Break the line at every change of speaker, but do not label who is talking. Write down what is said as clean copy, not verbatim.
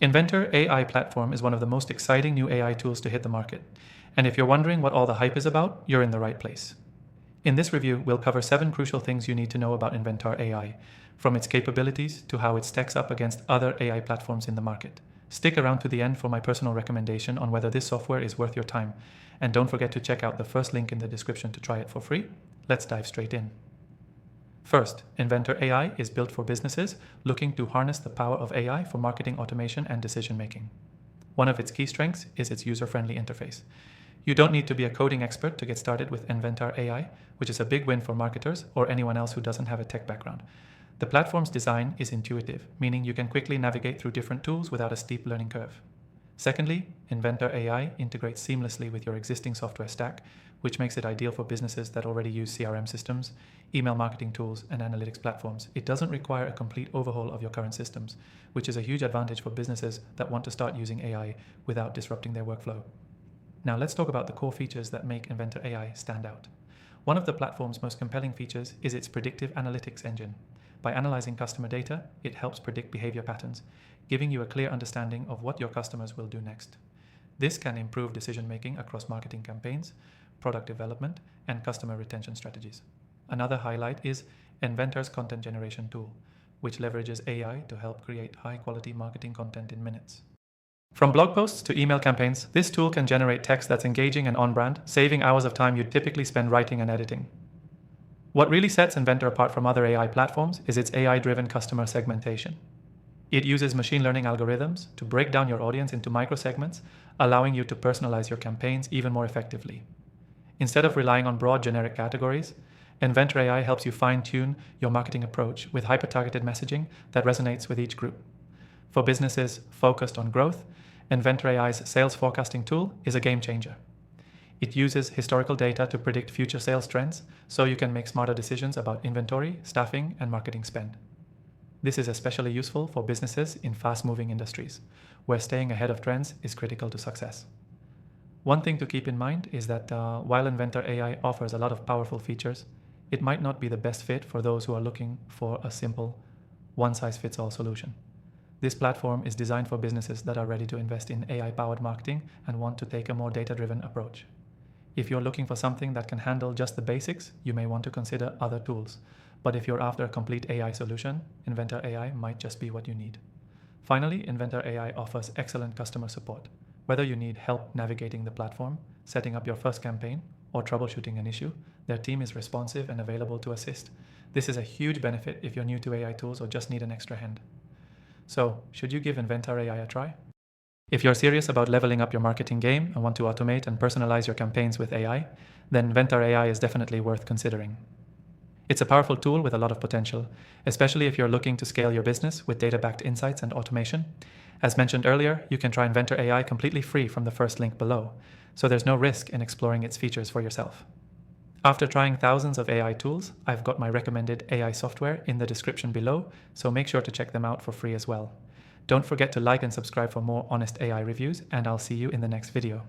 nventr AI platform is one of the most exciting new AI tools to hit the market. And if you're wondering what all the hype is about, you're in the right place. In this review, we'll cover 7 crucial things you need to know about nventr AI, from its capabilities to how it stacks up against other AI platforms in the market. Stick around to the end for my personal recommendation on whether this software is worth your time. And don't forget to check out the first link in the description to try it for free. Let's dive straight in. First, nventr AI is built for businesses looking to harness the power of AI for marketing automation and decision making. One of its key strengths is its user-friendly interface. You don't need to be a coding expert to get started with nventr AI, which is a big win for marketers or anyone else who doesn't have a tech background. The platform's design is intuitive, meaning you can quickly navigate through different tools without a steep learning curve. Secondly, nventr AI integrates seamlessly with your existing software stack, which makes it ideal for businesses that already use CRM systems, email marketing tools, and analytics platforms. It doesn't require a complete overhaul of your current systems, which is a huge advantage for businesses that want to start using AI without disrupting their workflow. Now let's talk about the core features that make nventr AI stand out. One of the platform's most compelling features is its predictive analytics engine. By analyzing customer data, it helps predict behavior patterns, giving you a clear understanding of what your customers will do next. This can improve decision-making across marketing campaigns, product development, and customer retention strategies. Another highlight is nventr's content generation tool, which leverages AI to help create high-quality marketing content in minutes. From blog posts to email campaigns, this tool can generate text that's engaging and on-brand, saving hours of time you'd typically spend writing and editing. What really sets nventr apart from other AI platforms is its AI-driven customer segmentation. It uses machine learning algorithms to break down your audience into microsegments, allowing you to personalize your campaigns even more effectively. Instead of relying on broad generic categories, nventr AI helps you fine-tune your marketing approach with hyper-targeted messaging that resonates with each group. For businesses focused on growth, nventr AI's sales forecasting tool is a game changer. It uses historical data to predict future sales trends, so you can make smarter decisions about inventory, staffing, and marketing spend. This is especially useful for businesses in fast-moving industries, where staying ahead of trends is critical to success. One thing to keep in mind is that while nventr AI offers a lot of powerful features, it might not be the best fit for those who are looking for a simple, one-size-fits-all solution. This platform is designed for businesses that are ready to invest in AI-powered marketing and want to take a more data-driven approach. If you're looking for something that can handle just the basics, you may want to consider other tools. But if you're after a complete AI solution, nventr AI might just be what you need. Finally, nventr AI offers excellent customer support. Whether you need help navigating the platform, setting up your first campaign, or troubleshooting an issue, their team is responsive and available to assist. This is a huge benefit if you're new to AI tools or just need an extra hand. So, should you give nventr AI a try? If you're serious about leveling up your marketing game and want to automate and personalize your campaigns with AI, then nventr AI is definitely worth considering. It's a powerful tool with a lot of potential, especially if you're looking to scale your business with data-backed insights and automation. As mentioned earlier, you can try nventr AI completely free from the first link below, so there's no risk in exploring its features for yourself. After trying thousands of AI tools, I've got my recommended AI software in the description below, so make sure to check them out for free as well. Don't forget to like and subscribe for more honest AI reviews, and I'll see you in the next video.